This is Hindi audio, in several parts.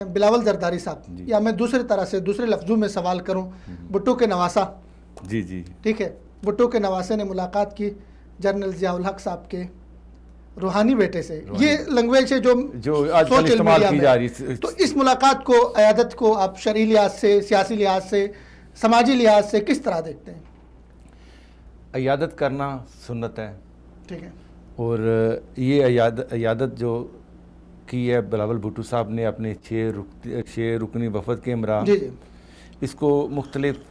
बिलावल जरदारी साहब, या मैं दूसरी तरह से दूसरे लफ्ज़ों में सवाल करूं, भुट्टो के नवासा, जी जी ठीक है, भुट्टो के नवासे ने मुलाकात की जनरल ज़ियाउल हक साहब के रूहानी बेटे से। ये लैंग्वेज है जो आजकल इस्तेमाल की जा रही है। तो इस मुलाकात को, अयादत को आप शरई लिहाज से, सियासी लिहाज से, समाजी लिहाज से किस तरह देखते हैं? अयादत करना सुन्नत है, ठीक है, और ये अयादत जो की है बिलावल भुट्टो साहब ने अपने 6 रुकनी वफद के हमरा, इसको मुख्तलिफ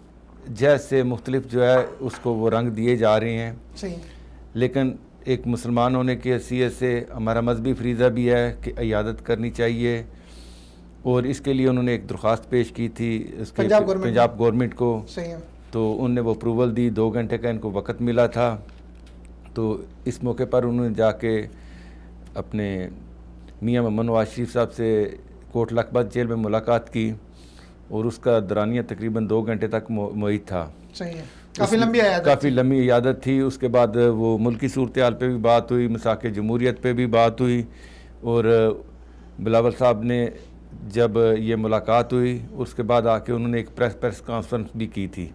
जैसे मुख्तलिफ जो है उसको वो रंग दिए जा रहे हैं। सही। लेकिन एक मुसलमान होने की हैसियत से हमारा मजहबी फरीज़ा भी है कि अयादत करनी चाहिए, और इसके लिए उन्होंने एक दरख्वास्त पेश की थी उसके पंजाब गवर्नमेंट को। सही है। तो उनने वो अप्रूवल दी, 2 घंटे का इनको वक़्त मिला था। तो इस मौके पर उन्होंने जाके अपने मियाँ मोहम्मद नवाज शरीफ साहब से कोट लखपत जेल में मुलाकात की, और उसका दौरानिया तकरीबन 2 घंटे तक मुहित था। सही है। काफ़ी लंबी अयादत थी। उसके बाद वो मुल्की सूरत हाल पर भी बात हुई, मसाक जमहूरियत पे भी बात हुई, और बिलावल साहब ने जब ये मुलाकात हुई उसके बाद आके उन्होंने एक प्रेस कॉन्फ्रेंस भी की थी,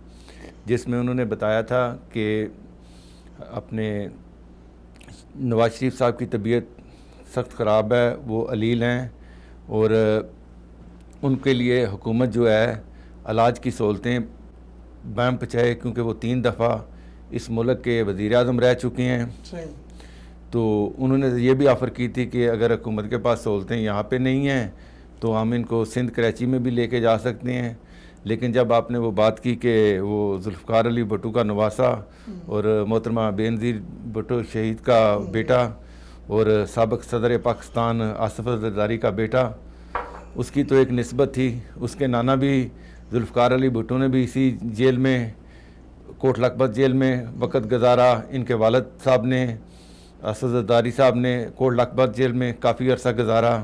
जिसमें उन्होंने बताया था कि अपने नवाज शरीफ साहब की तबीयत सख्त ख़राब है, वो अलील हैं, और उनके लिए हुकूमत जो है इलाज की सहूलतें बैम पहुँचाए, क्योंकि वो 3 दफ़ा इस मुल्क के वज़ीर आज़म रह चुके हैं। तो उन्होंने ये भी ऑफ़र की थी कि अगर हुकूमत के पास सहूलतें यहाँ पे नहीं हैं तो हम इनको सिंध कराची में भी लेके जा सकते हैं। लेकिन जब आपने वो बात की कि वो जुल्फ़िकार अली भुट्टो का नवासा और मोहतरमा बेनज़ीर भुट्टो शहीद का बेटा और साबिक़ सदर पाकिस्तान आसिफ जरदारी का बेटा, उसकी तो एक निस्बत थी। उसके नाना भी जुल्फ़िकार अली भुट्टो ने भी इसी जेल में, कोट लखपत जेल में वक़्त गुजारा। इनके वालिद साहब ने, आसिफ जरदारी साहब ने कोट लखपत जेल में काफ़ी अरसा गुजारा।